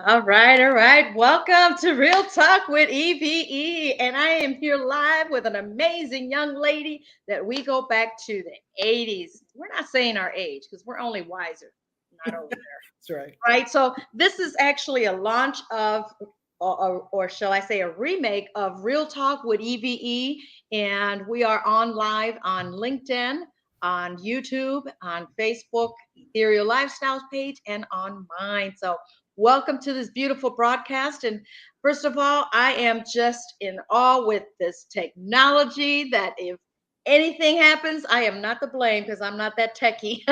All right, all right. Welcome to Real Talk with E.V.E. And I am here live with an amazing young lady that we go back to the 80s. We're not saying our age because we're only wiser, not older. That's right. Right. So this is actually a launch of, or shall I say, a remake of Real Talk with EVE. And we are on live on LinkedIn, on YouTube, on Facebook, Ethereal Lifestyles page, and on mine. So welcome to this beautiful broadcast. And first of all, I am just in awe with this technology that if anything happens, I am not to blame because I'm not that techie.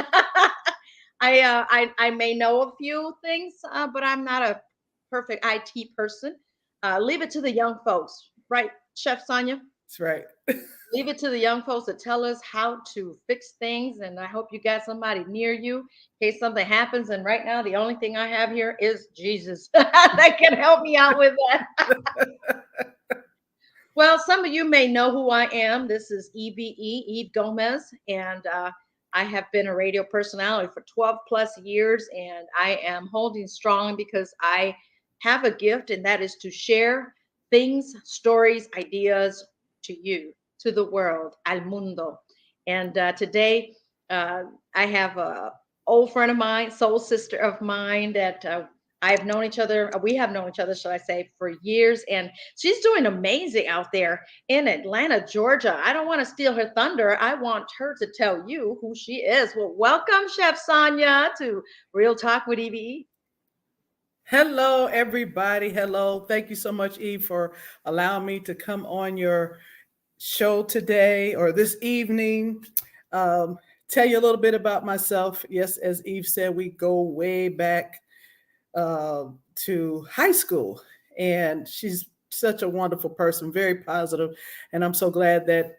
I may know a few things, but I'm not a perfect IT person. Leave it to the young folks, right, Chef Sonya? That's right. Leave it to the young folks to tell us how to fix things. And I hope you got somebody near you in case something happens. And right now, the only thing I have here is Jesus that can help me out with that. Well, some of you may know who I am. This is EVE, Eve Gomez, and I have been a radio personality for 12 plus years, and I am holding strong because I have a gift, and that is to share things, stories, ideas to you, to the world, al mundo. And today, uh, I have a old friend of mine, soul sister of mine that I've known each other. We have known each other, shall I say, for years, and she's doing amazing out there in Atlanta, Georgia. I don't want to steal her thunder. I want her to tell you who she is. Well, welcome, Chef Sonya, to Real Talk with EVE. Hello, everybody. Hello. Thank you so much, Eve, for allowing me to come on your show today or this evening. Um, Tell you a little bit about myself. Yes, as Eve said, we go way back uh, to high school, and she's such a wonderful person, very positive, and I'm so glad that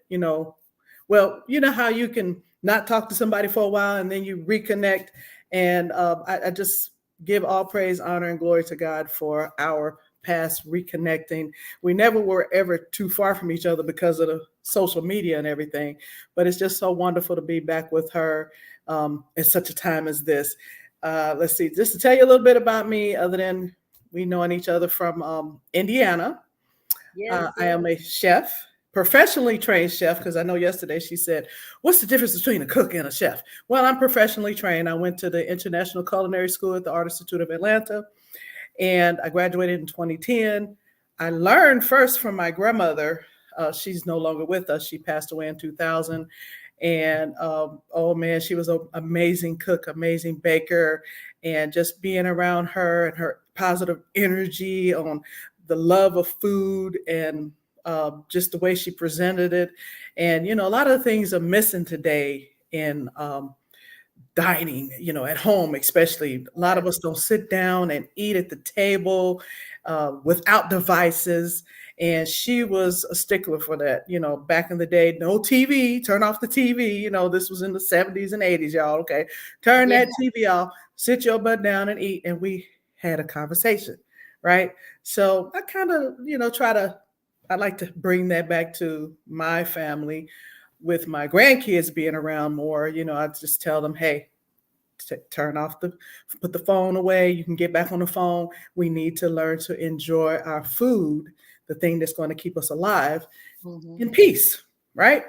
well, you know how you can not talk to somebody for a while and then you reconnect, and I just give all praise, honor, and glory to God for our past reconnecting. We never were ever too far from each other because of the social media and everything, but it's just so wonderful to be back with her at such a time as this. Let's see, just to tell you a little bit about me, other than we knowing each other from Indiana. Yes, I yes. am a chef, professionally trained chef, because I know yesterday she said, "What's the difference between a cook and a chef?" Well, I'm professionally trained. I went to the International Culinary School at the Art Institute of Atlanta, and I graduated in 2010. I learned first from my grandmother. She's no longer with us. She passed away in 2000. And oh man, she was an amazing cook, amazing baker, and just being around her and her positive energy on the love of food and just the way she presented it. And a lot of things are missing today in dining, at home, especially. A lot of us don't sit down and eat at the table without devices. And she was a stickler for that. Back in the day, no TV, turn off the TV. This was in the 70s and 80s, y'all. Okay. Turn Yeah. that TV off, sit your butt down and eat. And we had a conversation, right? So I kind of, I like to bring that back to my family with my grandkids being around more. I just tell them, hey, turn off put the phone away. You can get back on the phone. We need to learn to enjoy our food, the thing that's going to keep us alive, Mhm. in peace, right?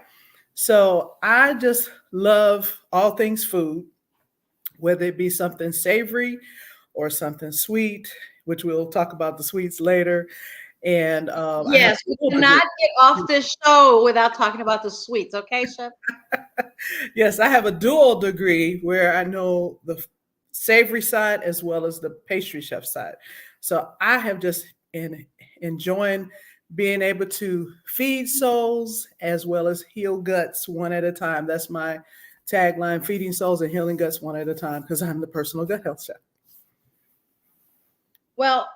So I just love all things food, whether it be something savory or something sweet, which we'll talk about the sweets later. And I have Yes, a we dual cannot degree. get off this show without talking about the sweets. Okay, Chef? Yes, I have a dual degree where I know the savory side as well as the pastry chef side. So I have just enjoying being able to feed souls as well as heal guts one at a time. That's my tagline: feeding souls and healing guts one at a time, because I'm the personal gut health chef. Well,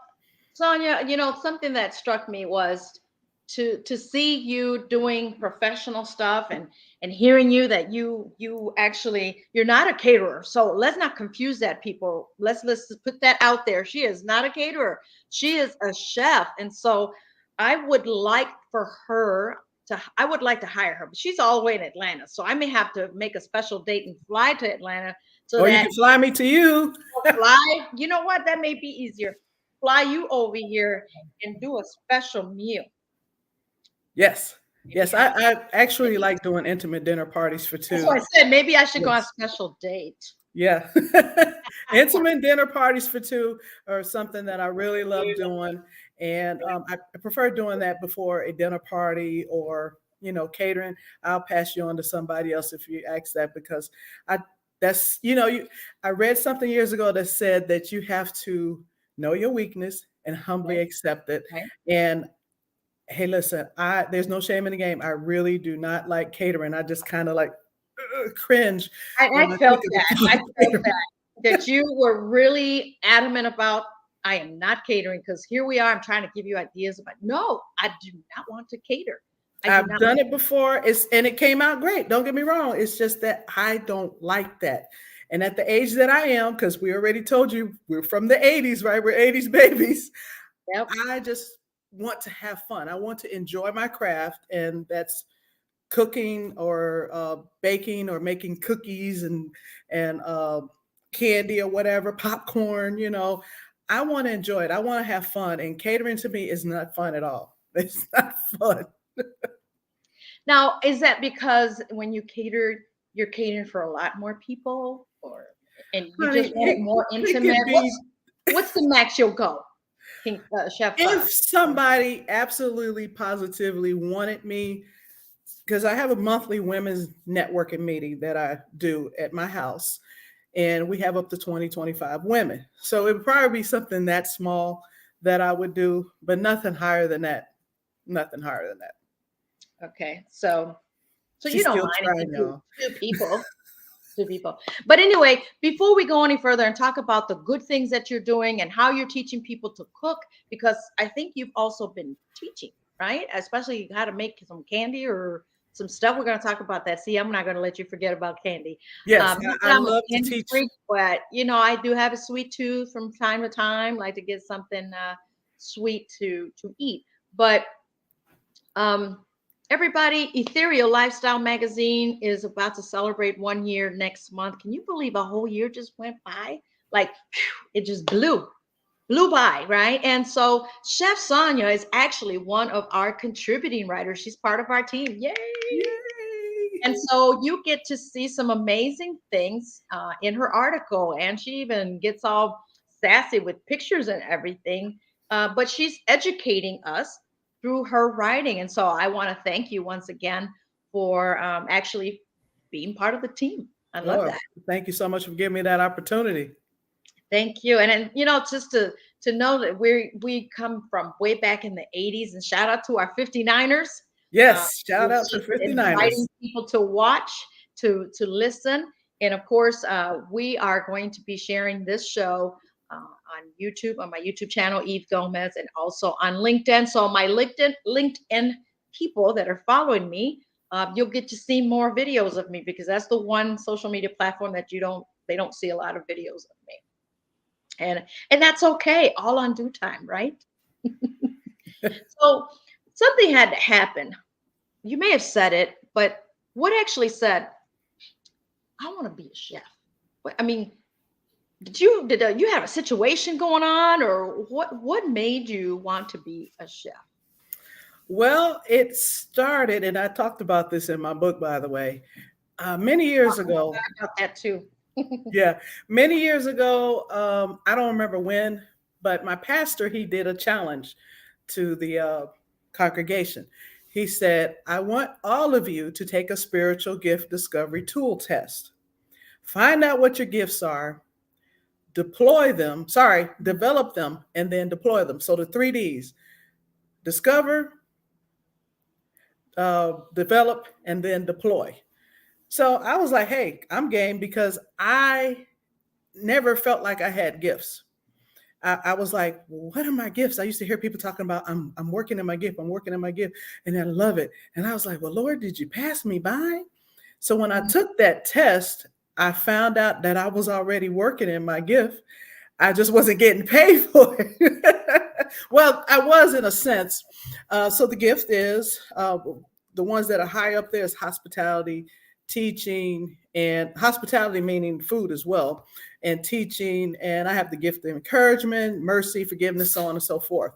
Sonia, something that struck me was to see you doing professional stuff and hearing you that you actually you're not a caterer. So let's not confuse that, people. Let's put that out there. She is not a caterer. She is a chef. And so I would like to hire her, but she's all the way in Atlanta. So I may have to make a special date and fly to Atlanta so Or you that can fly me to you. fly. You know what? That may be easier. fly you over here and do a special meal. Yes. Maybe Yes. have, I actually like doing intimate dinner parties for that's two. what I said. Maybe I should go on a Yes. special date. Yeah. Intimate dinner parties for two are something that I really love doing. And I prefer doing that before a dinner party or, catering. I'll pass you on to somebody else if you ask that, because I, that's, I read something years ago that said that you have to know your weakness and humbly Right, accept it. right. And hey, listen, there's no shame in the game. I really do not like catering. I just kind of like cringe when I I felt think of that. the I thought of felt catering. that you were really adamant about, I am not catering, because here we are. I'm trying to give you ideas about, no, I do not want to cater. I do I've not. done it before. And it came out great. Don't get me wrong. It's just that I don't like that. And at the age that I am, because we already told you we're from the 80s, right? We're 80s babies. Yep. I just want to have fun. I want to enjoy my craft, and that's cooking or baking or making cookies and candy or whatever, popcorn. I want to enjoy it. I want to have fun, and catering to me is not fun at all. It's not fun. Now, is that because when you cater, you're catering for a lot more people, or and you Honey, just want it more it intimate? could be What's the max you'll go, Chef? if somebody absolutely positively wanted me, because I have a monthly women's networking meeting that I do at my house, and we have up to 20, 25 women. So it would probably be something that small that I would do, but nothing higher than that. Nothing higher than that. Okay, so you She's don't still mind if trying, you do y'all. two people. Two people. But anyway, before we go any further and talk about the good things that you're doing and how you're teaching people to cook, because I think you've also been teaching, right? Especially how to make some candy or some stuff. We're going to talk about that. See, I'm not going to let you forget about candy. Yes, Not I that I'm a love to candy teach. freak, but I do have a sweet tooth from time to time. Like to get something sweet to eat. But um, everybody, Ethereal Lifestyle Magazine is about to celebrate 1 year next month. Can you believe a whole year just went by? Like, phew, it just blew by, right? And so Chef Sonya is actually one of our contributing writers. She's part of our team. Yay! Yay! And so you get to see some amazing things in her article, and she even gets all sassy with pictures and everything. But she's educating us through her writing, and so I want to thank you once again for actually being part of the team. I love Oh, that. thank you so much for giving me that opportunity. Thank you. And just to know that we come from way back in the 80s, and shout out to our 59ers. Uh, Yes, shout we're out to just inviting 59ers. people to watch, to listen. And of course, we are going to be sharing this show on YouTube, on my YouTube channel, Eve Gomez, and also on LinkedIn. So my LinkedIn people that are following me, you'll get to see more videos of me, because that's the one social media platform that they don't see a lot of videos of me. And that's okay, all on due time, right? So something had to happen. You may have said it, but what actually said, I want to be a chef? I mean, did you have a situation going on, or what made you want to be a chef? Well, it started, and I talked about this in my book, by the way, many years ago. About that too. Yeah, many years ago. I don't remember when, but my pastor, he did a challenge to the congregation. He said, I want all of you to take a spiritual gift discovery tool test. Find out what your gifts are, develop them, and then deploy them. So the 3Ds: discover, develop, and then deploy. So I was like, hey, I'm game, because I never felt like I had gifts. I was like, well, what are my gifts? I used to hear people talking about, I'm working in my gift, I'm working in my gift, and I love it. And I was like, well, Lord, did you pass me by? So when I took that test, I found out that I was already working in my gift. I just wasn't getting paid for it. Well, I was in a sense. So the gift is the ones that are high up there is hospitality, teaching, and hospitality meaning food as well, and teaching. And I have the gift of encouragement, mercy, forgiveness, so on and so forth.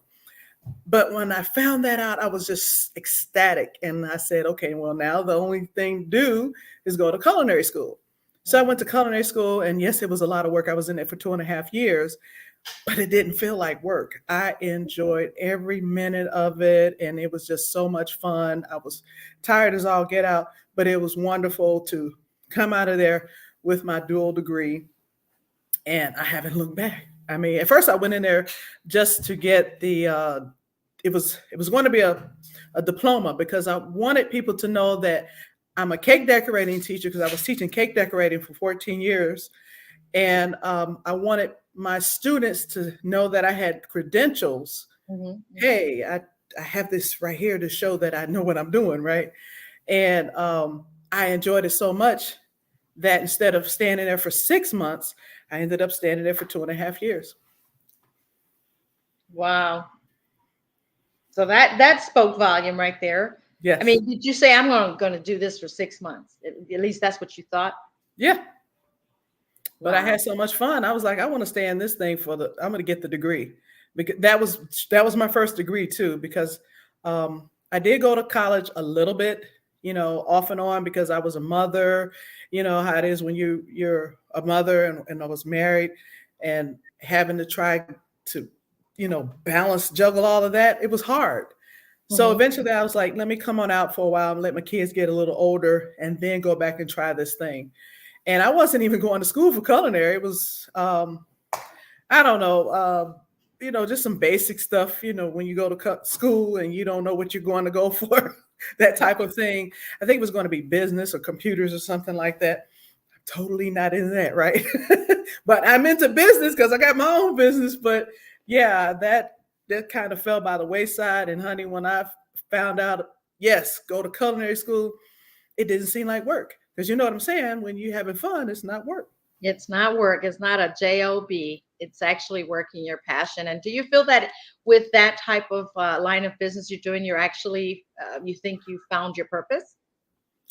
But when I found that out, I was just ecstatic. And I said, okay, well, now the only thing to do is go to culinary school. So I went to culinary school, and yes, it was a lot of work. I was in it for 2.5 years, but it didn't feel like work. I enjoyed every minute of it, and it was just so much fun. I was tired as all get out, but it was wonderful to come out of there with my dual degree, and I haven't looked back. I mean, at first I went in there just to get the it was going to be a diploma, because I wanted people to know that I'm a cake decorating teacher, because I was teaching cake decorating for 14 years. And I wanted my students to know that I had credentials. Mm-hmm. Hey, I have this right here to show that I know what I'm doing, right? And I enjoyed it so much that instead of standing there for 6 months, I ended up standing there for 2.5 years. Wow. So that spoke volume right there. Yes. I mean, did you say I'm going to do this for 6 months? At least that's what you thought. Yeah. But Wow. I had so much fun. I was like, I want to stay in this thing I'm going to get the degree, because that was my first degree too, because I did go to college a little bit, off and on, because I was a mother. You know how it is when you're a mother, and I was married, and having to try to, balance, juggle all of that. It was hard. So eventually I was like, let me come on out for a while and let my kids get a little older, and then go back and try this thing. And I wasn't even going to school for culinary. It was, I don't know, just some basic stuff, when you go to school and you don't know what you're going to go for, that type of thing. I think it was going to be business or computers or something like that. I'm totally not into that, right? But I'm into business because I got my own business. But yeah, that kind of fell by the wayside. And honey, when I found out, yes, go to culinary school, it didn't seem like work. Because you know what I'm saying? When you're having fun, it's not work. It's not work. It's not a job. It's actually working your passion. And do you feel that with that type of line of business you're doing, you're actually, you think you found your purpose?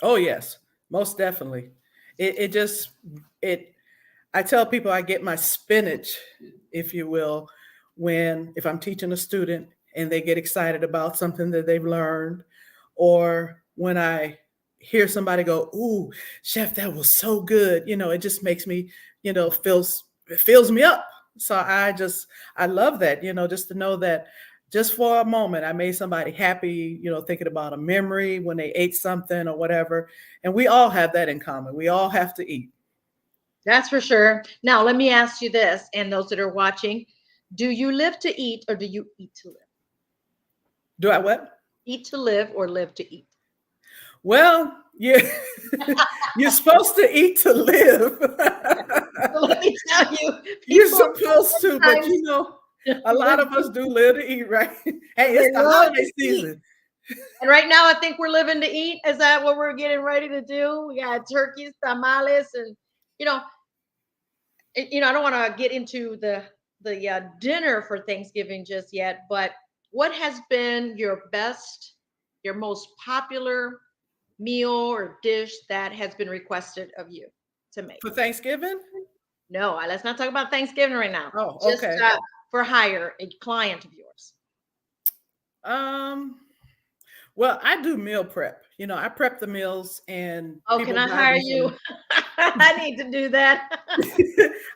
Oh, yes, most definitely. I tell people I get my spinach, if you will, if I'm teaching a student and they get excited about something that they've learned, or when I hear somebody go, "Ooh, chef, that was so good." It just makes me, it fills me up. So I love that, just to know that just for a moment, I made somebody happy, thinking about a memory when they ate something or whatever. And we all have that in common. We all have to eat. That's for sure. Now, let me ask you this, and those that are watching, do you live to eat, or do you eat to live? Do I what? Eat to live, or live to eat? Well, yeah, you're supposed to eat to live. So let me tell you, You're supposed to, but a lot of us do live to eat, right? Hey, it's the holiday season. And right now, I think we're living to eat. Is that what we're getting ready to do? We got turkeys, tamales, and I don't want to get into the dinner for Thanksgiving just yet. But what has been your most popular meal or dish that has been requested of you to make for Thanksgiving? No, let's not talk about Thanksgiving right now. Oh, just okay. For hire, a client of yours. Well, I do meal prep. I prep the meals, and can I hire you? I need to do that.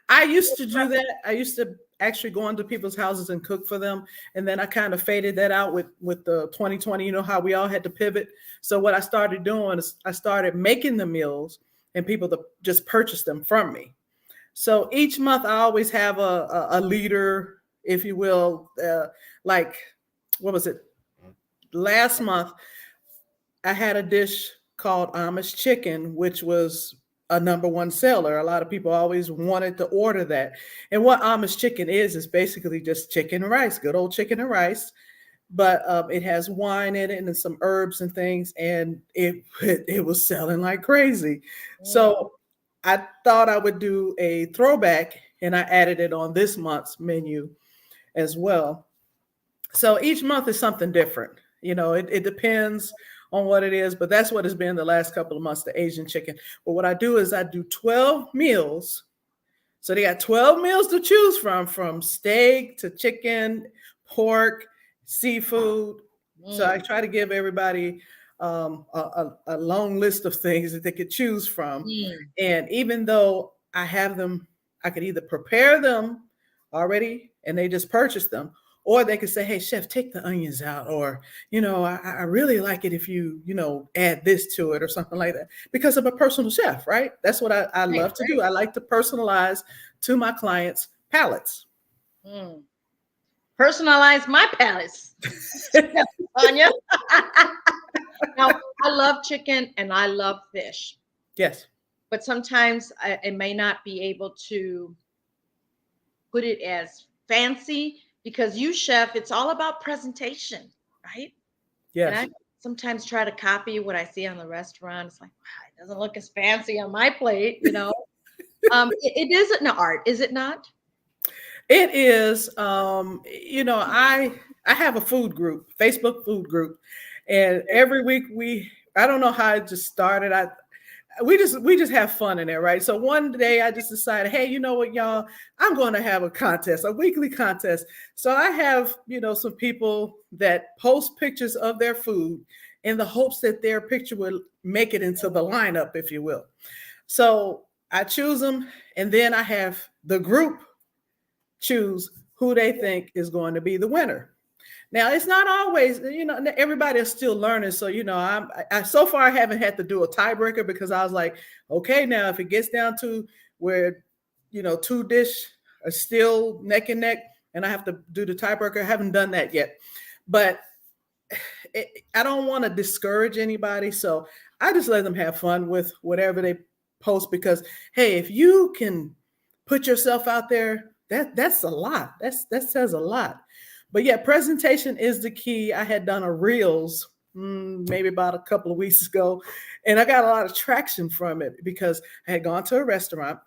I used to do that. I used to actually go into people's houses and cook for them. And then I kind of faded that out with the 2020, how we all had to pivot. So what I started doing is I started making the meals, and people to just purchase them from me. So each month I always have a leader, if you will, like, what was it? Last month, I had a dish called Amish chicken, which was a #1 seller. A lot of people always wanted to order that. And what Amish chicken is basically just chicken and rice, good old chicken and rice. But it has wine in it and some herbs and things. And it was selling like crazy. Yeah. So I thought I would do a throwback, and I added it on this month's menu as well. So each month is something different. It depends on what it is, but that's what it's been the last couple of months, the Asian chicken. But what I do is I do 12 meals. So they got 12 meals to choose from steak to chicken, pork, seafood. So I try to give everybody a long list of things that they could choose from. And even though I have them, I could either prepare them already and they just purchase them, or they could say, hey, chef, take the onions out. Or, I really like it if you, add this to it or something like that, because I'm a personal chef, right? That's what I love to do. I like to personalize to my clients' palates. Personalize my palates, Sonya. Now, I love chicken and I love fish. Yes. But sometimes I may not be able to put it as fancy, because you, chef, it's all about presentation, right? Yes. And I sometimes try to copy what I see on the restaurant. It's like, wow, it doesn't look as fancy on my plate, It is an art, is it not? It is. I have a food group, Facebook food group, and every week I don't know how it just started. We just have fun in there, right? So one day I just decided, hey, you know what, y'all, I'm going to have a contest, a weekly contest. So I have, some people that post pictures of their food in the hopes that their picture will make it into the lineup, if you will. So I choose them, and then I have the group choose who they think is going to be the winner. Now, it's not always, everybody is still learning. So, I so far I haven't had to do a tiebreaker, because I was like, okay, now if it gets down to where, 2 dish are still neck and neck and I have to do the tiebreaker, I haven't done that yet. But I don't want to discourage anybody. So I just let them have fun with whatever they post, because, hey, if you can put yourself out there, that's a lot. That says a lot. But yeah, presentation is the key. I had done a Reels maybe about a couple of weeks ago, and I got a lot of traction from it, because I had gone to a restaurant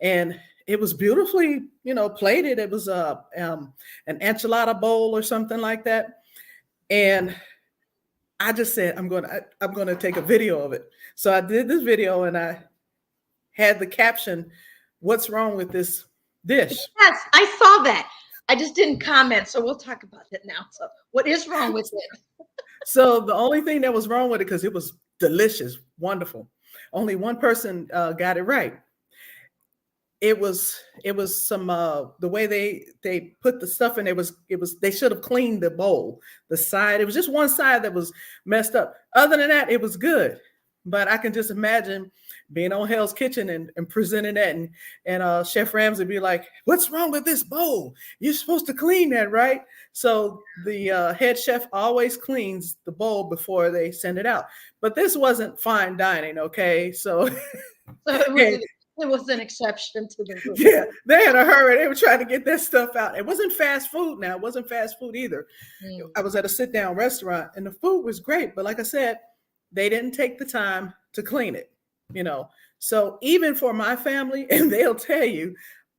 and it was beautifully, plated. It was an enchilada bowl or something like that. And I just said, I'm going to take a video of it. So I did this video and I had the caption, "What's wrong with this dish?" Yes, I saw that. I just didn't comment, so we'll talk about it now. So what is wrong with it? So the only thing that was wrong with it, because it was delicious, wonderful, only one person got it right. It was some the way they put the stuff in. It was they should have cleaned the bowl, the side. It was just one side that was messed up. Other than that, it was good. But I can just imagine being on Hell's Kitchen and presenting that, and Chef Ramsay be like, "What's wrong with this bowl? You're supposed to clean that, right?" So the head chef always cleans the bowl before they send it out. But this wasn't fine dining, okay? So, It was an exception to the rule. Yeah, they had a hurry. They were trying to get that stuff out. It wasn't fast food now. It wasn't fast food either. I was at a sit-down restaurant, and the food was great. But like I said, they didn't take the time to clean it, So even for my family, and they'll tell you,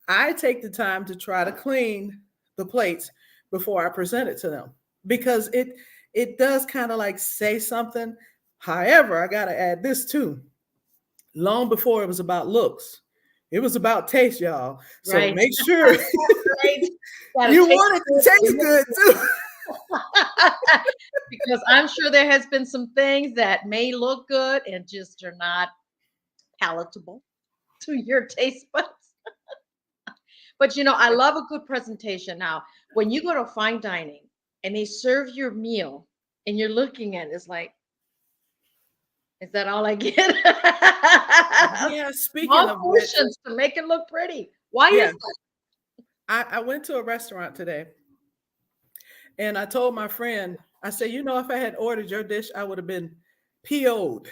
I take the time to try to clean the plates before I present it to them, because it does kind of like say something. However, I got to add this too. Long before it was about looks, it was about taste, y'all. So right. Make sure you want it to taste good too. Because I'm sure there has been some things that may look good and just are not palatable to your taste buds. But I love a good presentation. Now, when you go to fine dining and they serve your meal and you're looking at it, it's like, is that all I get? Yeah, speaking Small of portions to make it look pretty. Why is that? I went to a restaurant today, and I told my friend, I said, if I had ordered your dish, I would have been PO'd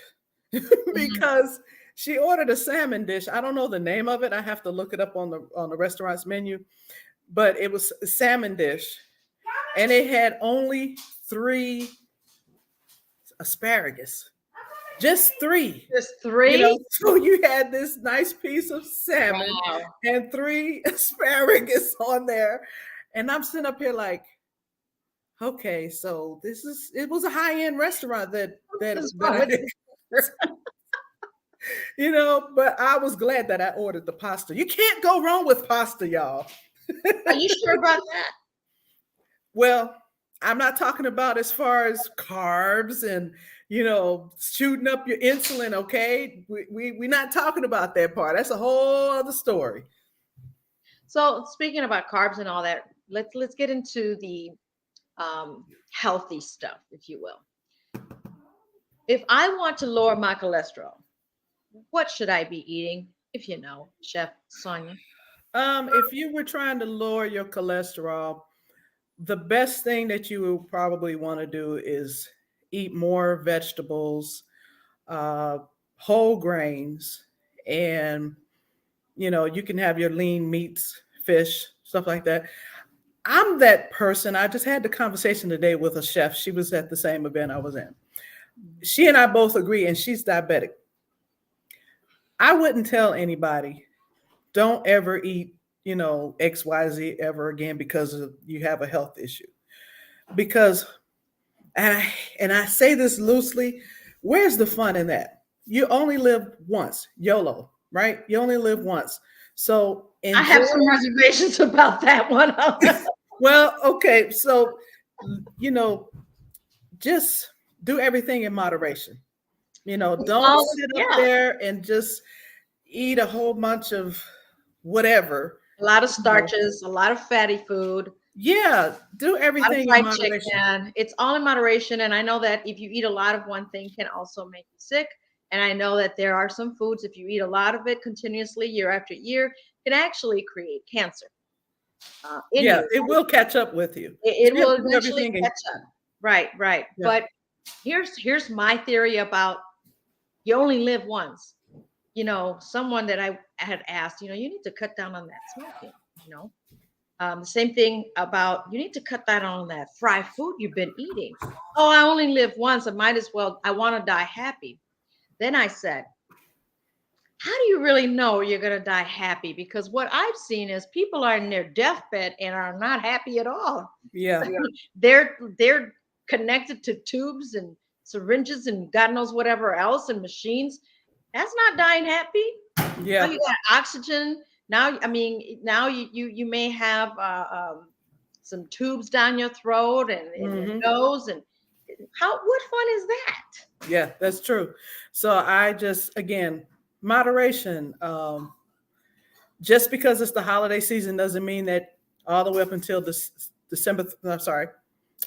because she ordered a salmon dish. I don't know the name of it. I have to look it up on the restaurant's menu, but it was a salmon dish, and it had only 3 asparagus. Just 3. Just 3? So you had this nice piece of salmon and 3 asparagus on there. And I'm sitting up here like, okay, so it was a high-end restaurant What's that wrong I with did, but I was glad that I ordered the pasta. You can't go wrong with pasta, y'all. Are you sure about that? Well, I'm not talking about as far as carbs and shooting up your insulin. Okay, we're not talking about that part. That's a whole other story. So speaking about carbs and all that, let's get into the healthy stuff, if you will. If I want to lower my cholesterol, what should I be eating? If you know, Chef Sonya. If you were trying to lower your cholesterol, the best thing that you would probably want to do is eat more vegetables, uh, whole grains, and you can have your lean meats, fish, stuff like that. I'm that person. I just had the conversation today with a chef. She was at the same event I was in. She and I both agree, and she's diabetic. I wouldn't tell anybody, don't ever eat, XYZ ever again because you have a health issue. Because, and I say this loosely, where's the fun in that? You only live once, YOLO, right? You only live once. So I enjoy. have some reservations about that one. Well, okay. So, just do everything in moderation. Don't sit up Yeah, there and just eat a whole bunch of whatever. a lot of You know, starches, a lot of fatty food, yeah, do a lot of everything in fried moderation. chicken. It's all in moderation. And I know that if you eat a lot of one thing can also make you sick. And I know that there are some foods, if you eat a lot of it continuously year after year, can actually create cancer in Yeah, you. it will catch up with you. It You have will to do eventually everything in, catch up. Right, right. yeah. But here's my theory about you only live once. Someone that I had asked, you need to cut down on that smoking. You know, the same thing about you need to cut down on that fried food you've been eating. Oh, I only live once. I might as well. I want to die happy. Then I said, how do you really know you're going to die happy? Because what I've seen is people are in their deathbed and are not happy at all. Yeah. They're connected to tubes and syringes and God knows whatever else and machines. That's not dying happy. Now Yeah. you got oxygen. Now, I mean, now you may have some tubes down your throat and in your Hmm. nose, and what fun is that? Yeah, that's true. So I just, again, moderation. Just because it's the holiday season doesn't mean that all the way up until this December, I'm sorry,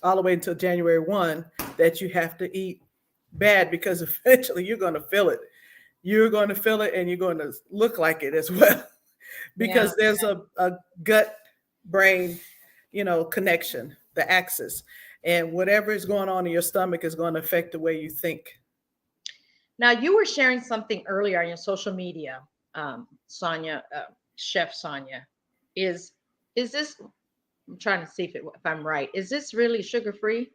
all the way until January 1, that you have to eat bad, because eventually you're going to feel it. You're going to feel it and you're going to look like it as well, Yeah. because there's a gut brain, connection, the axis. And whatever is going on in your stomach is going to affect the way you think. Now you were sharing something earlier on your social media, Sonya, Chef Sonya. Is is this? I'm trying to see if I'm right. Is this really sugar free?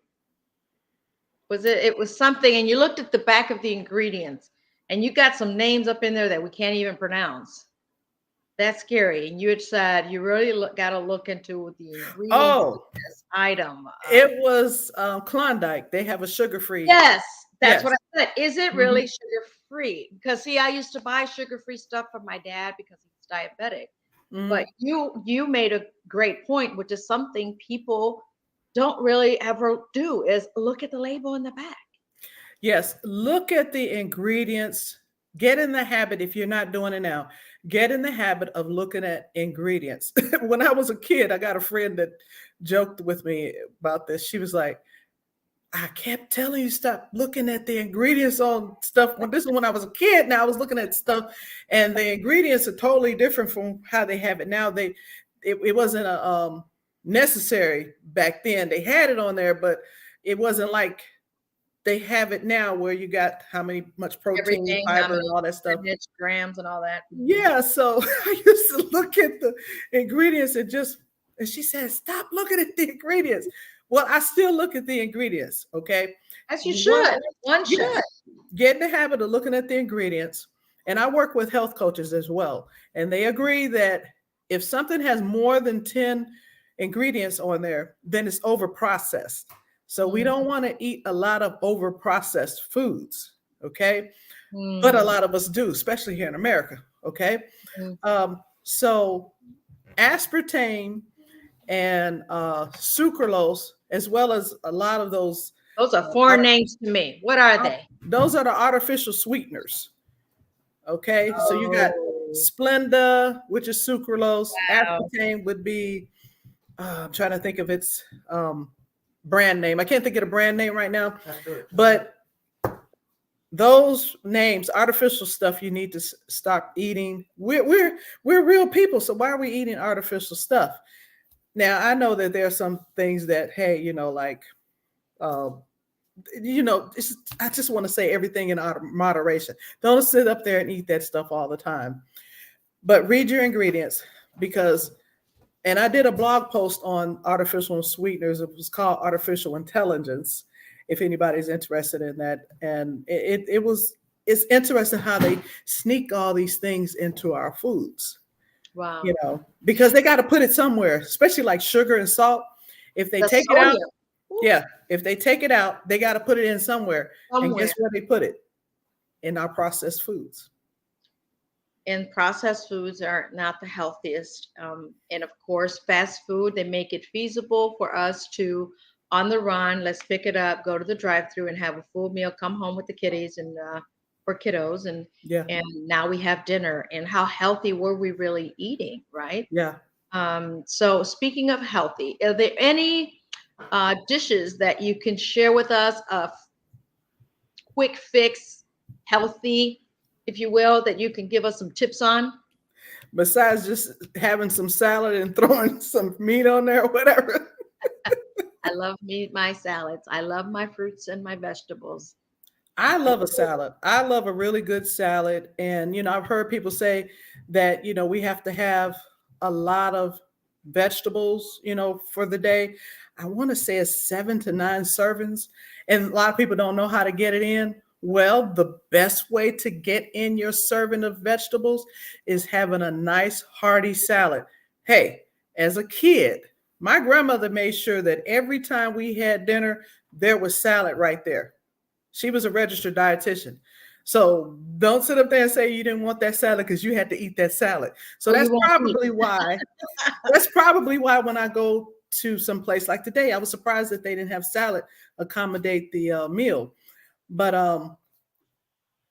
Was it? It was something, and you looked at the back of the ingredients, and you got some names up in there that we can't even pronounce. That's scary. And you had said you really got to look into the ingredients of Oh, this item. it was Klondike. They have a sugar free. Yes, that's Yes. what I said. Is it Mhm. really sugar free? Because see, I used to buy sugar free stuff for my dad because he's diabetic. But Mhm. you made a great point, which is something people don't really ever do is look at the label in the back. Yes, look at the ingredients. Get in the habit, if you're not doing it now, get in the habit of looking at ingredients. When I was a kid, I got a friend that joked with me about this. She was like, I kept telling you stop looking at the ingredients on stuff. When this is when I was a kid, now I was looking at stuff, and the ingredients are totally different from how they have it now. It wasn't a necessary back then. They had it on there, but it wasn't like they have it now, where you got how many much protein, Everything, how fiber, and many all that stuff. percentage grams and all that. Mhm. Yeah, so I used to look at the ingredients and she said, stop looking at the ingredients. Well, I still look at the ingredients, okay? As you One, should. One yes, should. get in the habit of looking at the ingredients. And I work with health coaches as well. And they agree that if something has more than 10 ingredients on there, then it's over processed. So we Mm, don't want to eat a lot of over processed foods. Okay. But a mm, lot of us do, especially here in America. Okay. mm. So aspartame and sucralose, as well as a lot of those, Those are art- foreign names to me. What are they? those are the artificial sweeteners. Okay, so you got Oh, Splenda, which is sucralose. wow. Aspartame would be, I'm trying to think of its brand name. I can't think of the brand name right now, but those names, artificial stuff, you need to stop eating. We're real people, so why are we eating artificial stuff? Now I know that there are some things that, hey, like, uh, I just want to say everything in moderation. Don't sit up there and eat that stuff all the time. But read your ingredients, because, and I did a blog post on artificial sweeteners. It was called Artificial Intelligence, if anybody's interested in that. And it's interesting how they sneak all these things into our foods, Wow. because they got to put it somewhere, especially like sugar and salt. If they The take it out, sodium. Ooh, yeah, if they take it out, they got to put it in somewhere. And somewhere. guess where they put it? In our processed foods. And processed foods are not the healthiest. And of course, fast food, they make it feasible for us to, on the run, let's pick it up, go to the drive-through and have a full meal, come home with the kiddies and for kiddos, Yeah, and now we have dinner. And how healthy were we really eating, right? yeah. So speaking of healthy, are there any dishes that you can share with us, quick fix, healthy, if you will, that you can give us some tips on? Besides just having some salad and throwing some meat on there or whatever. I love meat, my salads. I love my fruits and my vegetables. I love a salad. I love a really good salad. And, I've heard people say that, we have to have a lot of vegetables, for the day. I want to say it's 7 to 9 servings. And a lot of people don't know how to get it in. Well, the best way to get in your serving of vegetables is having a nice hearty salad. Hey, as a kid, my grandmother made sure that every time we had dinner, there was salad right there. She was a registered dietitian. So don't sit up there and say you didn't want that salad, because you had to eat that salad. So Or you won't eat. that's probably why when I go to some place like today, I was surprised that they didn't have salad accommodate the meal. But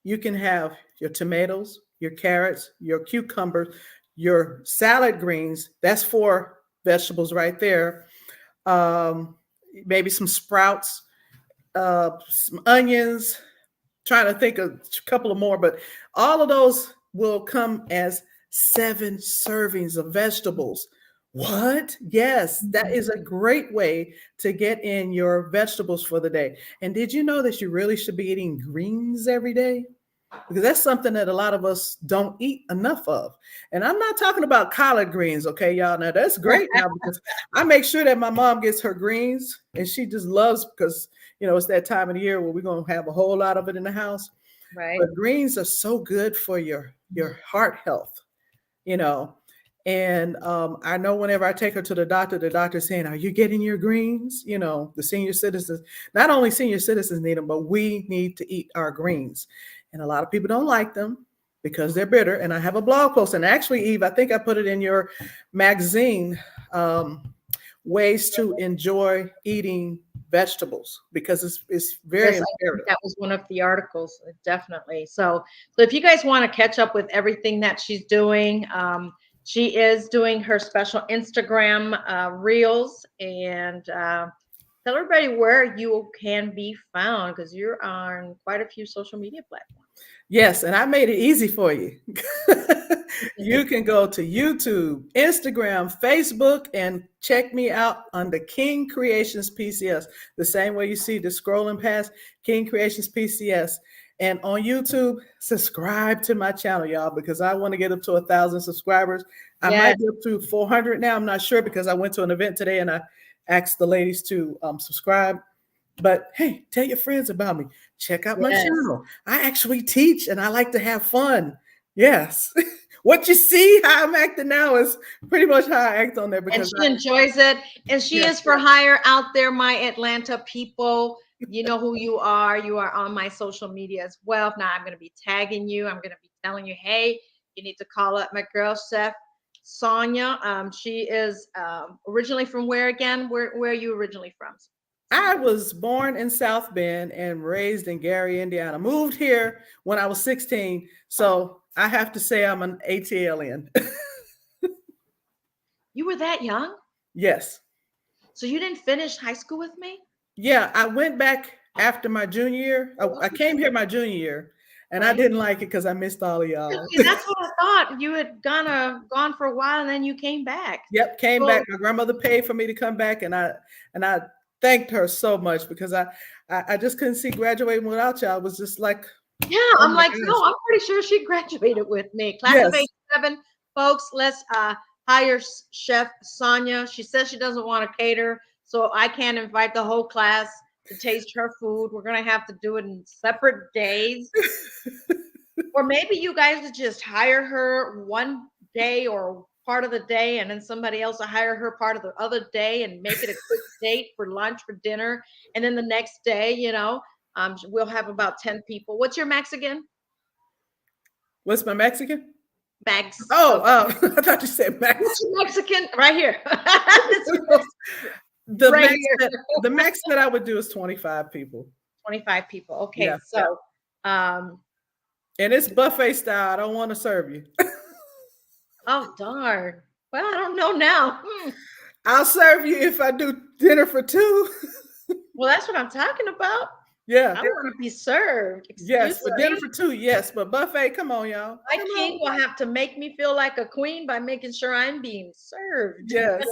you can have your tomatoes, your carrots, your cucumbers, your salad greens. That's 4 vegetables right there. Um, Maybe some sprouts, some onions, trying to think of a couple of more, but all of those will come as 7 servings of vegetables. What? Yes, that is a great way to get in your vegetables for the day. And did you know that you really should be eating greens every day? Because that's something that a lot of us don't eat enough of. And I'm not talking about collard greens, okay, y'all. Now that's great now, because I make sure that my mom gets her greens, and she just loves, because it's that time of the year where we're gonna have a whole lot of it in the house. Right. But greens are so good for your heart health, you know. And I know whenever I take her to the doctor's saying, "Are you getting your greens?" The senior citizens, not only senior citizens need them, but we need to eat our greens. And a lot of people don't like them because they're bitter. And I have a blog post, and actually, Eve, I think I put it in your magazine, ways to enjoy eating vegetables, because it's very Yes, I think imperative. that was one of the articles, definitely. So if you guys want to catch up with everything that she's doing, she is doing her special Instagram reels, and tell everybody where you can be found, because you're on quite a few social media platforms. Yes, and I made it easy for you. You can go to YouTube, Instagram, Facebook, and check me out under King Kreations PCS. The same way you see the scrolling past, King Kreations PCS. And on YouTube, subscribe to my channel, y'all, because I want to get up to 1,000 subscribers. I Yes, might be up to 400 now. I'm not sure, because I went to an event today and I asked the ladies to subscribe. But hey, tell your friends about me. Check out my yes. channel. I actually teach, and I like to have fun. Yes. What you see, how I'm acting now is pretty much how I act on there, And because she enjoys it. And she yeah. is for hire out there, my Atlanta people. You know who you are. You are on my social media as well. Now I'm going to be tagging you. I'm going to be telling you, hey, you need to call up my girl chef, Sonya. She is originally from where again? Where are you originally from? I was born in South Bend and raised in Gary, Indiana. Moved here when I was 16. So I have to say I'm an ATLian. You were that young? Yes. So you didn't finish high school with me? Yeah, I went back after my junior year. I came here my junior year, and I Right. didn't like it because I missed all of y'all. Okay, that's what I thought. You had gone for a while and then you came back. Yep, came Well, back. My grandmother paid for me to come back, and I thanked her so much, because I just couldn't see graduating without y'all. It was just like, yeah, oh I'm my like, gosh. no, I'm pretty sure she graduated with me. Class of Yes. 87, folks, let's hire Chef Sonya. She says she doesn't want to cater, so I can't invite the whole class to taste her food. We're gonna have to do it in separate days. Or maybe you guys would just hire her one day or part of the day, and then somebody else will hire her part of the other day and make it a quick date for lunch, for dinner. And then the next day, we'll have about 10 people. What's your max again? What's my Mexican? Max. Oh, I thought you said Max. What's your Mexican? Right here. The Right max here. the max that I would do is 25 people. 25 people. Okay. Yeah. So, um, And it's buffet style. I don't want to serve you. oh, darn. Well, I don't know now. I'll serve you if I do dinner for two. Well, that's what I'm talking about. Yeah. I want to be served. Yes, for dinner me. for two, yes. But buffet, come on, y'all. My Come king on. will have to make me feel like a queen by making sure I'm being served. Yes.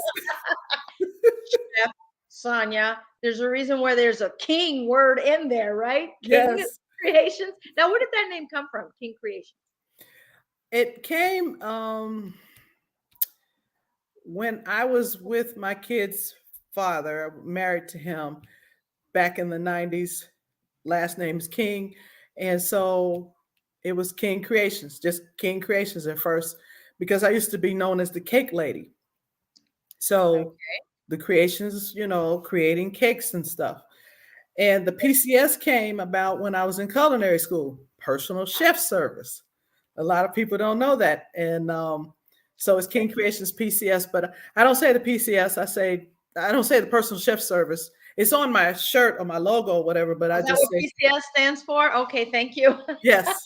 Chef Sonya, there's a reason why there's a king word in there, right? King Yes. Creations. Now, where did that name come from? King Creations. It came when I was with my kid's father, married to him back in the 90s. Last name's King. And so it was King Creations, just King Creations at first, because I used to be known as the cake lady. So the Creations, creating cakes and stuff. And the PCS came about when I was in culinary school, personal chef service. A lot of people don't know that. And so it's King Creations PCS, but I don't say the PCS. I don't say the personal chef service. It's on my shirt or my logo or whatever, but I Is that just what say PCS stands for? Okay, thank you. yes.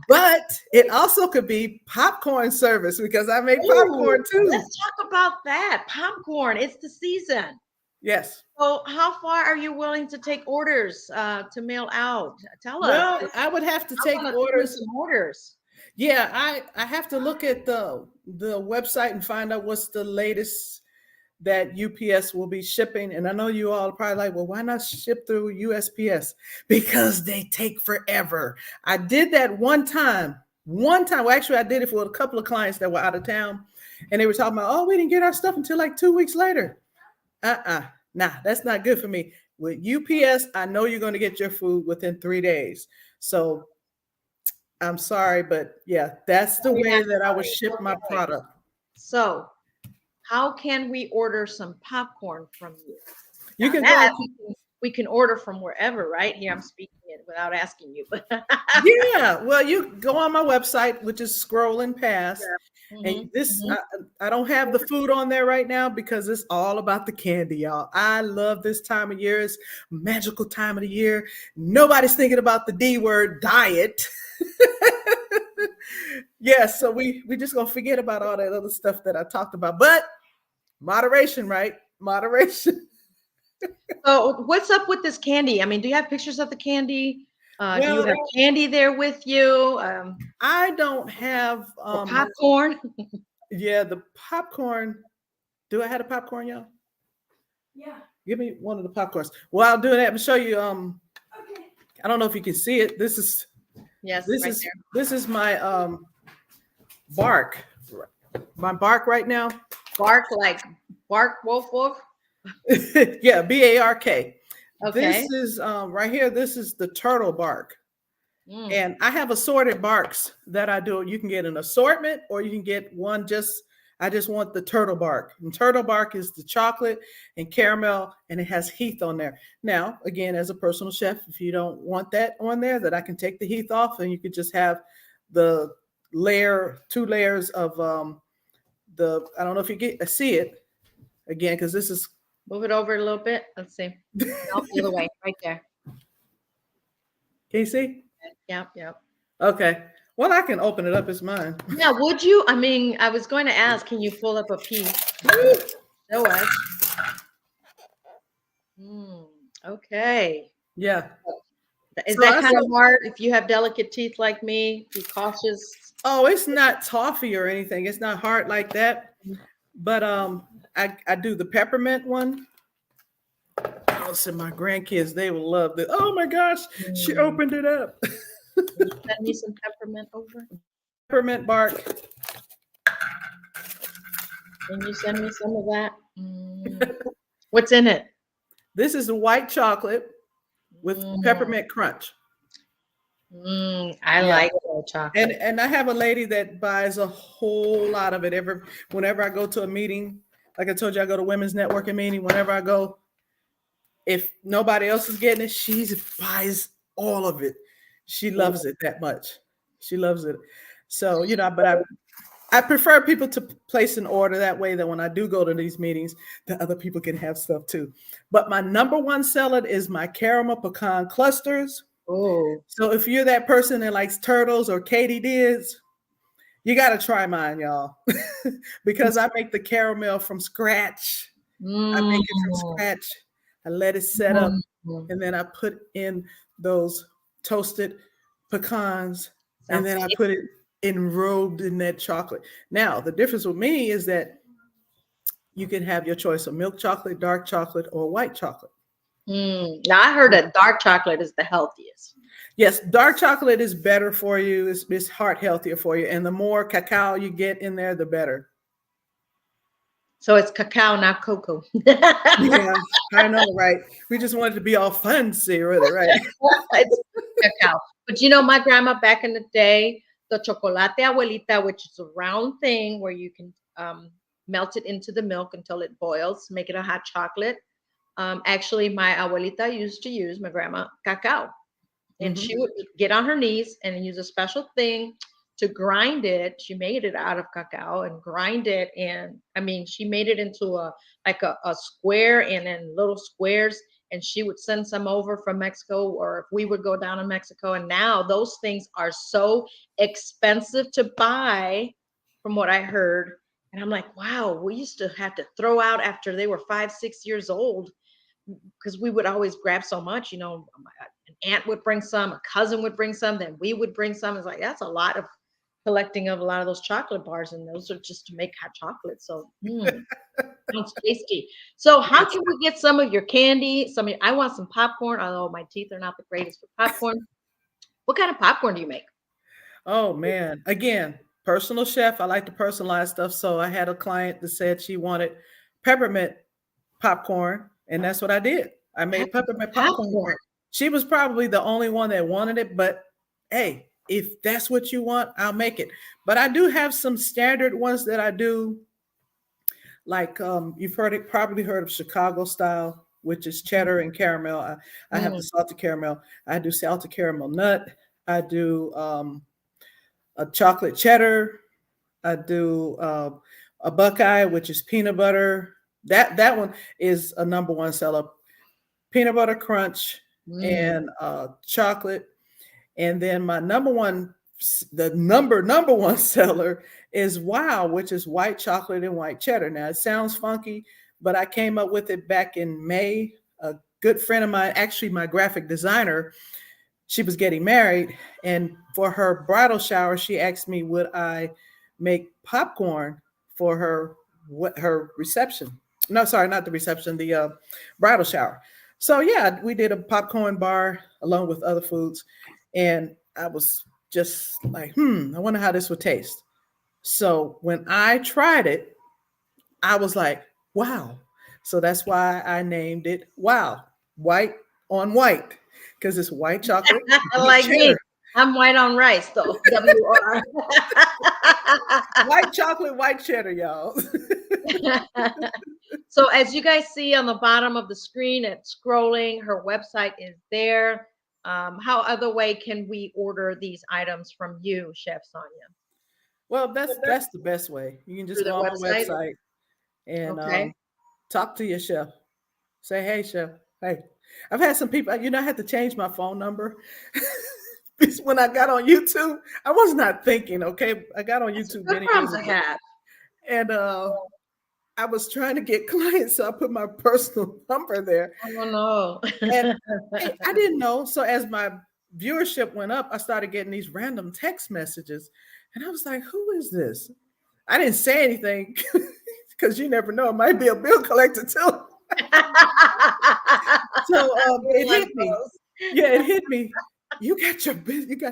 But it also could be popcorn service, because I make popcorn too. Let's talk about that. Popcorn. It's the season. Yes. So, how far are you willing to take orders to mail out? Tell us. Well, I would have to take orders. Some orders. Yeah, I have to look at the website and find out what's the latest that UPS will be shipping. And I know you all are probably like, well, why not ship through USPS? Because they take forever. I did that one time. Well, actually, I did it for a couple of clients that were out of town. And they were talking about, oh, we didn't get our stuff until like 2 weeks later. Nah, that's not good for me. With UPS, I know you're going to get your food within 3 days. So I'm sorry, but yeah, that's the way that I would ship my product. So, how can we order some popcorn from you? You can that, go. we can order from wherever, right? Here, I'm speaking it without asking you. But yeah, well, you go on my website, which is scrolling past. Yeah. And this, I don't have the food on there right now because it's all about the candy, y'all. I love this time of year. It's a magical time of the year. Nobody's thinking about the D word, diet. Yeah, so we just gonna forget about all that other stuff that I talked about. But moderation, right? Moderation. So, what's up with this candy? I mean, do you have pictures of the candy? Do you have candy there with you? I don't have popcorn. Yeah, the popcorn. Do I have a popcorn, y'all? Yeah. Give me one of the popcorns. While I'm doing that, I'm show you. Okay. I don't know if you can see it. This is this is my bark. My bark right now. Bark like bark wolf wolf. Yeah, BARK. Okay. This is right here. This is the turtle bark. Mm. And I have assorted barks that I do. You can get an assortment, or you can get one I just want the turtle bark. And turtle bark is the chocolate and caramel, and it has heath on there. Now, again, as a personal chef, if you don't want that on there, that I can take the heath off, and you could just have the two layers of I don't know if you see it again, because this is. Move it over a little bit. Let's see. No, the other way, right there. Can you see? Yep, yep. Okay. Well, I can open it up. It's mine. Yeah, would you? I mean, I was going to ask, can you pull up a piece? Show us. Okay. Yeah. Is So that kind of hard if you have delicate teeth like me? Be cautious. Oh, it's not toffee or anything. It's not hard like that. But I do the peppermint one. Oh, so my grandkids, they will love this. Oh my gosh, she opened it up. Can you send me some peppermint over? Peppermint bark. Can you send me some of that? What's in it? This is the white chocolate with peppermint crunch. I like chocolate. And I have a lady that buys a whole lot of it whenever I go to a meeting. Like I told you, I go to women's networking meeting. Whenever I go, if nobody else is getting it, she buys all of it. She loves it that much. She loves it. So, but I prefer people to place an order that way, that when I do go to these meetings, the other people can have stuff too. But my number one seller is my caramel pecan clusters. Oh. So if you're that person that likes turtles or katydids, you got to try mine, y'all, because I make the caramel from scratch. I make it from scratch. I let it set up, and then I put in those toasted pecans, and then I put it enrobed in that chocolate. Now, the difference with me is that you can have your choice of milk chocolate, dark chocolate, or white chocolate. Now, I heard that dark chocolate is the healthiest. Yes, dark chocolate is better for you. It's heart healthier for you. And the more cacao you get in there, the better. So it's cacao, not cocoa. Yeah, I know, right? We just wanted to be all fancy, really, right? It's cacao. But my grandma back in the day, the chocolate abuelita, which is a round thing where you can melt it into the milk until it boils, make it a hot chocolate. Actually, my abuelita used to use, my grandma, cacao. And she would get on her knees and use a special thing to grind it. She made it out of cacao and grind it. And she made it into a square and then little squares. And she would send some over from Mexico, or if we would go down to Mexico. And now those things are so expensive to buy, from what I heard. And I'm like, wow, we used to have to throw out after they were 5, 6 years old, because we would always grab so much. An aunt would bring some, a cousin would bring some, then we would bring some. It's like, that's a lot of collecting of a lot of those chocolate bars, and those are just to make hot chocolate. So sounds tasty. So how can we get some of your candy? I want some popcorn, although my teeth are not the greatest for popcorn. What kind of popcorn do you make? Oh man, again, personal chef. I like to personalize stuff. So I had a client that said she wanted peppermint popcorn, and that's what I did. I made peppermint popcorn. She was probably the only one that wanted it, but hey, if that's what you want, I'll make it. But I do have some standard ones that I do, like you've probably heard of Chicago style, which is cheddar and caramel. I have the salted caramel. I do salted caramel nut. I do a chocolate cheddar. I do a Buckeye, which is peanut butter. That one is a number one seller. Peanut butter crunch and chocolate. And then my number one seller is Wow, which is white chocolate and white cheddar. Now it sounds funky, but I came up with it back in May. A good friend of mine, actually my graphic designer, she was getting married, and for her bridal shower, she asked me, would I make popcorn for her reception? No, sorry, not the reception, the bridal shower. So yeah, we did a popcorn bar along with other foods. And I was just like, I wonder how this would taste. So when I tried it, I was like, wow. So that's why I named it Wow, white on white, because it's white chocolate. Like me. I'm white on rice, though. WR. White chocolate, white cheddar, y'all. So as you guys see on the bottom of the screen, it's scrolling. Her website is there. How other way can we order these items from you, Chef Sonya? Well, that's the best way. You can Through just the go on my website? website and Okay. talk to your chef. Say, hey, chef. Hey, I've had some people. I had to change my phone number because when I got on YouTube, I was not thinking. Okay, I got on That's a YouTube good many years problem to ago, have. and I was trying to get clients, so I put my personal number there. Oh no. And I didn't know. So as my viewership went up, I started getting these random text messages. And I was like, who is this? I didn't say anything because you never know. It might be a bill collector too. So it hit me. Yeah, it hit me. You got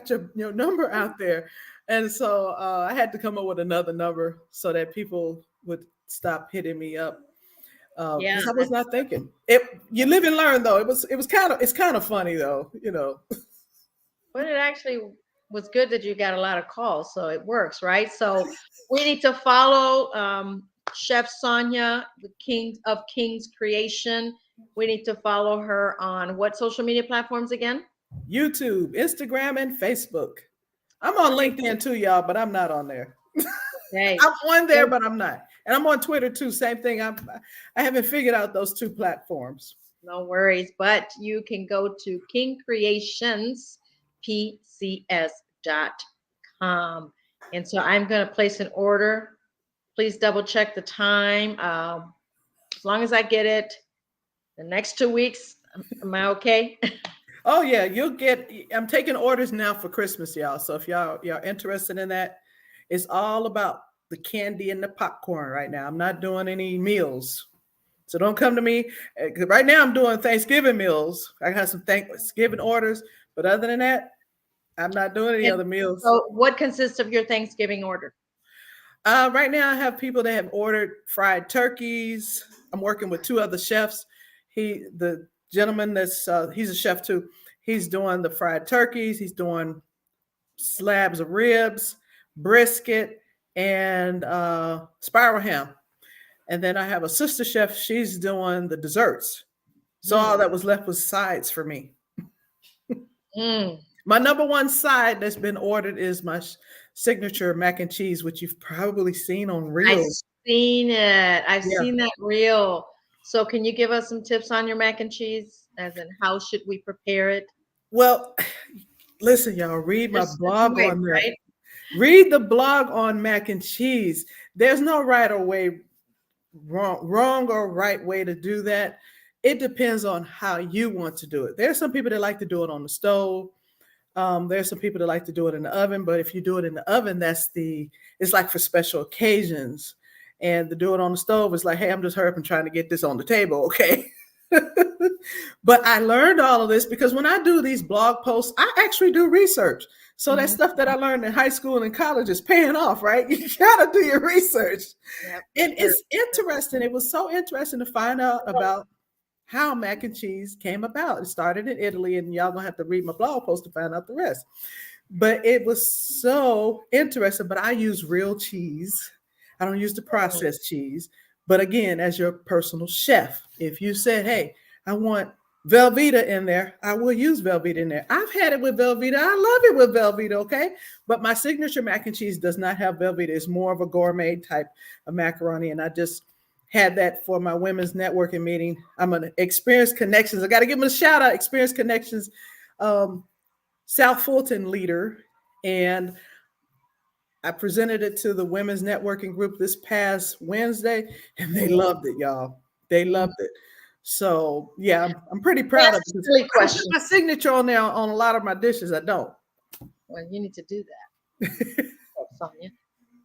your number out there. And so I had to come up with another number so that people would stop hitting me up Yeah. because I was not thinking. You live and learn though. It's kind of funny though, But it actually was good that you got a lot of calls, so it works, right? So we need to follow Chef Sonya, the King of Kings Creation. We need to follow her on what social media platforms again? YouTube, Instagram, and Facebook. I'm on LinkedIn too, y'all, but I'm not on there. Okay. I'm on there, but I'm not. And I'm on Twitter too. Same thing. I haven't figured out those two platforms. No worries, but you can go to kingcreationspcs.com. And so I'm going to place an order. Please double check the time. As long as I get it the next 2 weeks, am I okay? Oh yeah, I'm taking orders now for Christmas, y'all. So if y'all interested in that, it's all about the candy and the popcorn right now. I'm not doing any meals. So don't come to me. Right now I'm doing Thanksgiving meals. I got some Thanksgiving orders, but other than that, I'm not doing any And other meals. so what consists of your Thanksgiving order? Right now I have people that have ordered fried turkeys. I'm working with two other chefs. The gentleman he's a chef too. He's doing the fried turkeys. He's doing slabs of ribs, brisket, and spiral ham. And then I have a sister chef. She's doing the desserts. So all that was left was sides for me. My number one side that's been ordered is my signature mac and cheese, which you've probably seen on Reels. I've seen it. I've seen that reel. So can you give us some tips on your mac and cheese? As in, how should we prepare it? Well, listen, y'all, read my There's blog ways, on there. right? Read the blog on mac and cheese. There's no wrong or right way to do that. It depends on how you want to do it. There's some people that like to do it on the stove. There's some people that like to do it in the oven, but if you do it in the oven, it's like for special occasions. And to do it on the stove is like, hey, I'm just hurrying trying to get this on the table, okay? But I learned all of this because when I do these blog posts, I actually do research. So that stuff that I learned in high school and in college is paying off, right? You gotta do your research. Yep. And it's interesting. It was so interesting to find out about how mac and cheese came about. It started in Italy, and y'all gonna have to read my blog post to find out the rest. But it was so interesting. But I use real cheese. I don't use the processed cheese. But again, as your personal chef, if you said, hey, I want Velveeta in there, I will use Velveeta in there. I've had it with Velveeta. I love it with Velveeta, okay? But my signature mac and cheese does not have Velveeta. It's more of a gourmet type of macaroni. And I just had that for my women's networking meeting. I'm an Experience Connections. I got to give them a shout out, Experience Connections, South Fulton leader. And I presented it to the women's networking group this past Wednesday, and they loved it, y'all. They loved it. So yeah, I'm pretty proud of it. Silly question. I put my signature on there on a lot of my dishes. I don't. Well, you need to do that, Sonya.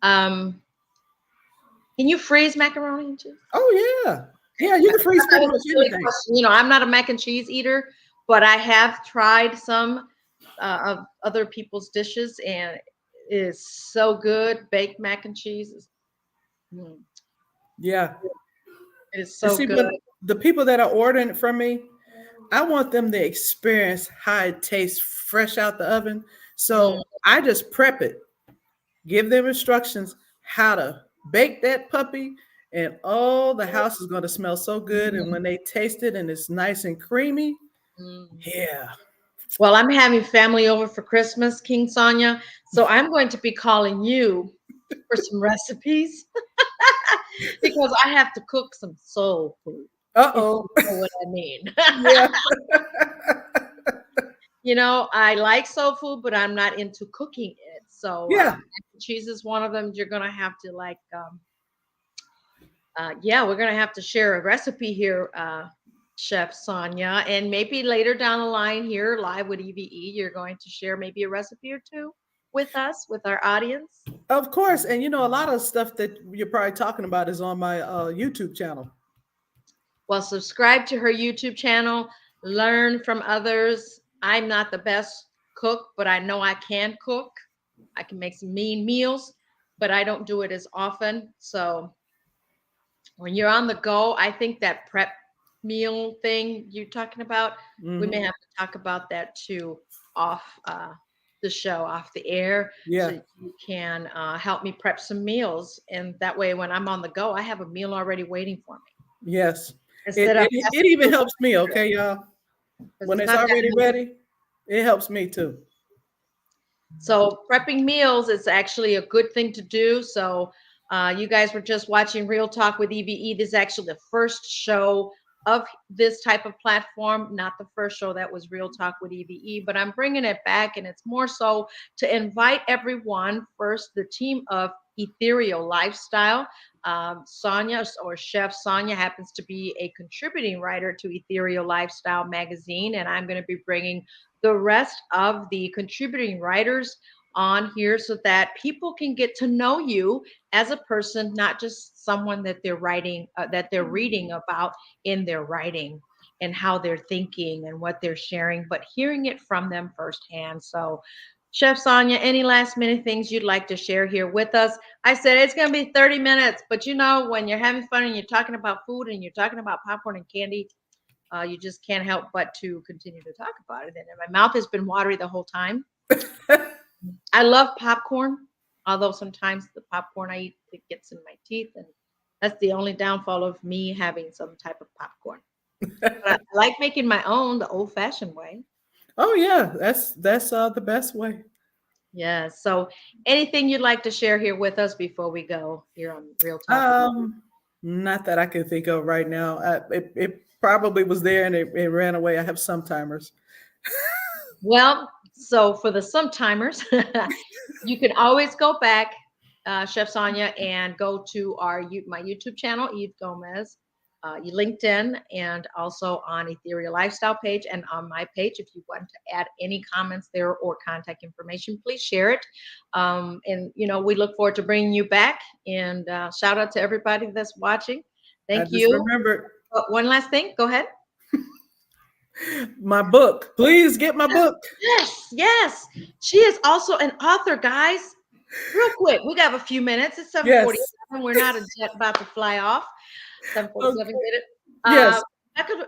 Can you freeze macaroni and cheese? Oh yeah, yeah. You can freeze pretty much anything. You know, I'm not a mac and cheese eater, but I have tried some of other people's dishes, and it is so good. Baked mac and cheese. Yeah, it is so good. The people that are ordering it from me, I want them to experience how it tastes fresh out the oven. So I just prep it, give them instructions how to bake that puppy, and oh, the house is going to smell so good. And when they taste it and it's nice and creamy, yeah. Well, I'm having family over for Christmas, King Sonya. So I'm going to be calling you for some recipes because I have to cook some soul food. If Uh-oh. you know what I mean. Yeah. You know, I like soul food, but I'm not into cooking it. So Yeah. mac and cheese is one of them. You're gonna have to yeah, we're gonna have to share a recipe here, Chef Sonya, and maybe later down the line here, live with E.V.E, you're going to share maybe a recipe or two with us, with our audience. Of course. And a lot of stuff that you're probably talking about is on my YouTube channel. Well, subscribe to her YouTube channel, learn from others. I'm not the best cook, but I know I can cook. I can make some mean meals, but I don't do it as often. So when you're on the go, I think that prep meal thing you're talking about, we may have to talk about that too off the show, off the air, so Yeah. you can help me prep some meals. And that way, when I'm on the go, I have a meal already waiting for me Yes. It, instead of it, it having to even do helps me, okay, y'all? because When it's it's not already that. ready, it helps me too. So prepping meals is actually a good thing to do. So you guys were just watching Real Talk with E.V.E. This is actually the first show of this type of platform, not the first show that was Real Talk with E.V.E, but I'm bringing it back, and it's more so to invite everyone. First, the team of Ethereal Lifestyle. Sonya, or Chef Sonya, happens to be a contributing writer to Ethereal Lifestyle magazine, and I'm going to be bringing the rest of the contributing writers on here so that people can get to know you as a person, not just someone that they're writing, that they're reading about in their writing and how they're thinking and what they're sharing, but hearing it from them firsthand. So, Chef Sonya, any last minute things you'd like to share here with us? I said it's going to be 30 minutes, but when you're having fun and you're talking about food and you're talking about popcorn and candy, you just can't help but to continue to talk about it. And my mouth has been watery the whole time. I love popcorn, although sometimes the popcorn I eat, it gets in my teeth, and that's the only downfall of me having some type of popcorn. But I like making my own the old-fashioned way. Oh yeah, that's the best way. Yeah. So, anything you'd like to share here with us before we go here on Real Talk with you? Not that I can think of right now. It probably was there and it ran away. I have some timers. Well, so for the sometimers, you can always go back, Chef Sonya, and go to my YouTube channel, Eve Gomez, your LinkedIn, and also on Ethereal Lifestyle page and on my page. If you want to add any comments there or contact information, please share it. And we look forward to bringing you back. And shout out to everybody that's watching. I Thank just you. remembered One last thing. Go ahead. my book. Please get my book. Yes, yes. She is also an author, guys. Real quick, we got a few minutes. It's Yes. 7:47. We're not about to fly off. 7:47. Okay. Get it? Yes.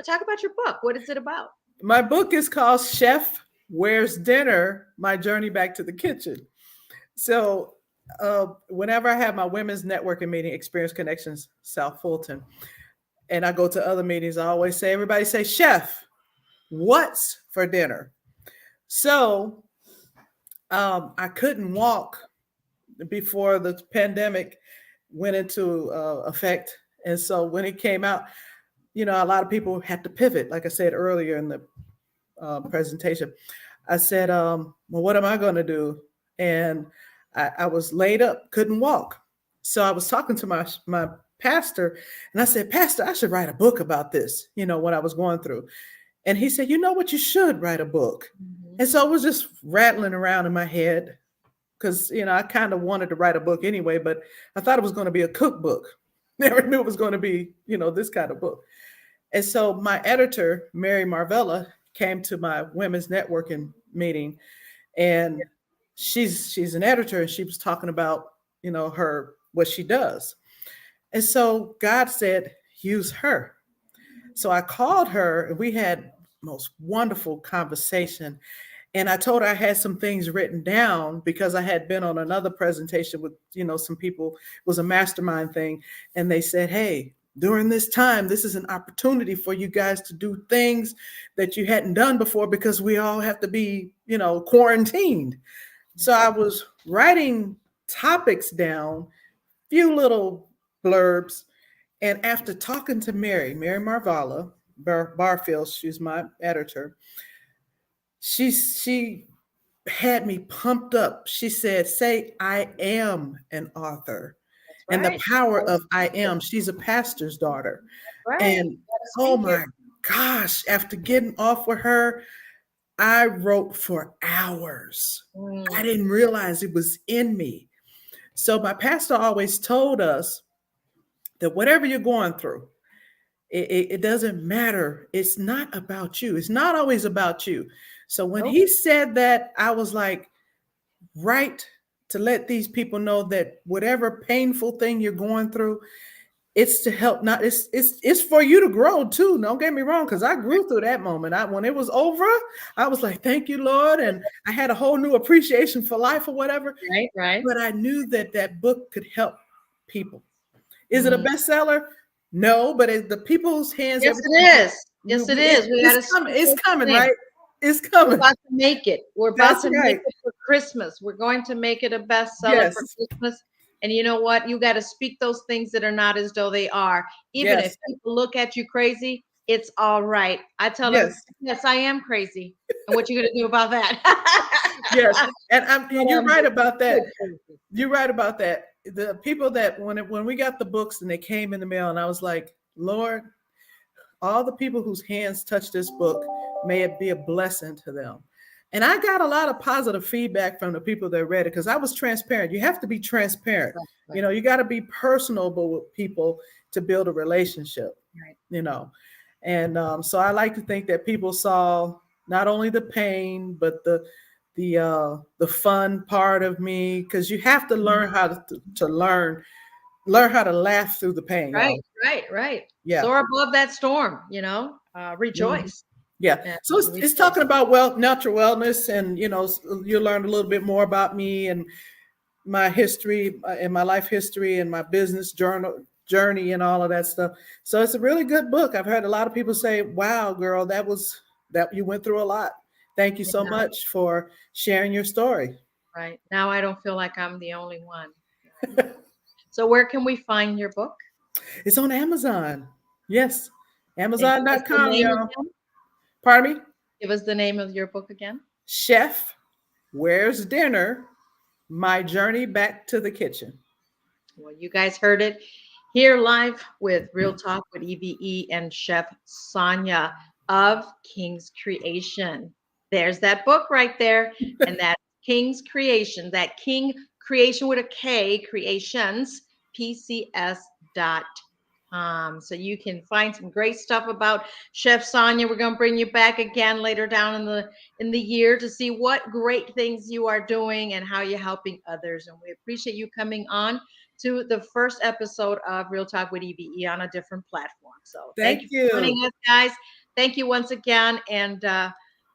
Talk about your book. What is it about? My book is called Chef Where's Dinner? My Journey Back to the Kitchen. So whenever I have my women's networking meeting, Experience Connections South Fulton, and I go to other meetings, I always say, everybody say, Chef, what's for dinner? So I couldn't walk before the pandemic went into effect. And so when it came out, a lot of people had to pivot. Like I said earlier in the presentation, I said, well, what am I going to do? And I was laid up, couldn't walk. So I was talking to my pastor, and I said, Pastor, I should write a book about this, what I was going through. And he said, you know what, you should write a book. Mm-hmm. And so it was just rattling around in my head because, I kind of wanted to write a book anyway, but I thought it was going to be a cookbook. Never knew it was going to be, this kind of book. And so my editor, Mary Marvella, came to my women's networking meeting, and she's an editor, and she was talking about, what she does. And so God said, use her. So I called her, and we had most wonderful conversation. And I told her I had some things written down because I had been on another presentation with, some people. It was a mastermind thing. And they said, hey, during this time, this is an opportunity for you guys to do things that you hadn't done before because we all have to be, quarantined. So I was writing topics down, few little blurbs. And after talking to Mary Marvala Barfield, she's my editor, she had me pumped up. She said, say, I am an author. That's And the right. power of I am. She's a pastor's daughter. Right. And oh my gosh, after getting off with her, I wrote for hours. I didn't realize it was in me. So my pastor always told us that whatever you're going through, it doesn't matter. It's not about you. It's not always about you. So when he said that, I was like, right, to let these people know that whatever painful thing you're going through, it's to help. Not it's for you to grow too. Don't get me wrong, because I grew through that moment. When it was over, I was like, thank you, Lord. And I had a whole new appreciation for life or whatever. Right. But I knew that book could help people. Is it a bestseller? No, but the people's hands. Yes, it is. Yes, it is. It's coming, right? It's coming. We're about to make it. We're about to make it for Christmas. We're going to make it a bestseller for Christmas. And you know what? You got to speak those things that are not as though they are. Even if people look at you crazy, it's all right. I tell them, yes, I am crazy. And what you going to do about that? Yes. And you're right about that. You're right about that. The people that when we got the books and they came in the mail, and I was like, Lord, all the people whose hands touch this book, may it be a blessing to them. And I got a lot of positive feedback from the people that read it because I was transparent. You have to be transparent. Right. You got to be personable with people to build a relationship. Right. And so I like to think that people saw not only the pain, but the fun part of me, because you have to learn how to learn how to laugh through the pain. Right. Yeah. Soar above that storm, rejoice. Yeah. So it's talking about natural wellness, and you learn a little bit more about me and my history and my life history and my business journey and all of that stuff. So it's a really good book. I've heard a lot of people say, wow, girl, that you went through a lot. Thank you so much for sharing your story. Right. Now I don't feel like I'm the only one. So where can we find your book? It's on Amazon. Yes. Amazon.com, y'all. Pardon me? Give us the name of your book again. Chef, Where's Dinner? My Journey Back to the Kitchen. Well, you guys heard it here live with Real Talk with E.V.E. and Chef Sonya of King's Creation. There's that book right there. And that King's Creation, that King Creation with a K, Creations, PCS.com. So you can find some great stuff about Chef Sonya. We're going to bring you back again later down in the year to see what great things you are doing and how you're helping others. And we appreciate you coming on to the first episode of Real Talk with E.V.E. on a different platform. So thank you for joining us, guys. Thank you once again. And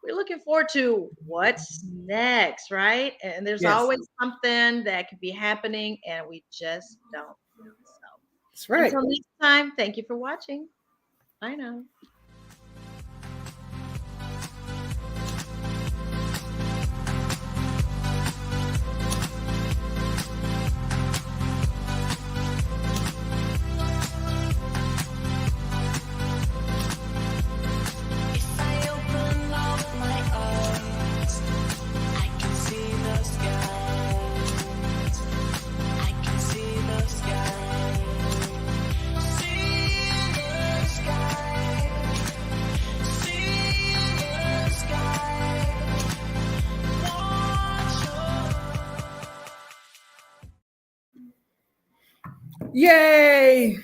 we're looking forward to what's next, right? And there's always something that could be happening, and we just don't know. So that's right. Until next time, thank you for watching. Bye now. Yay!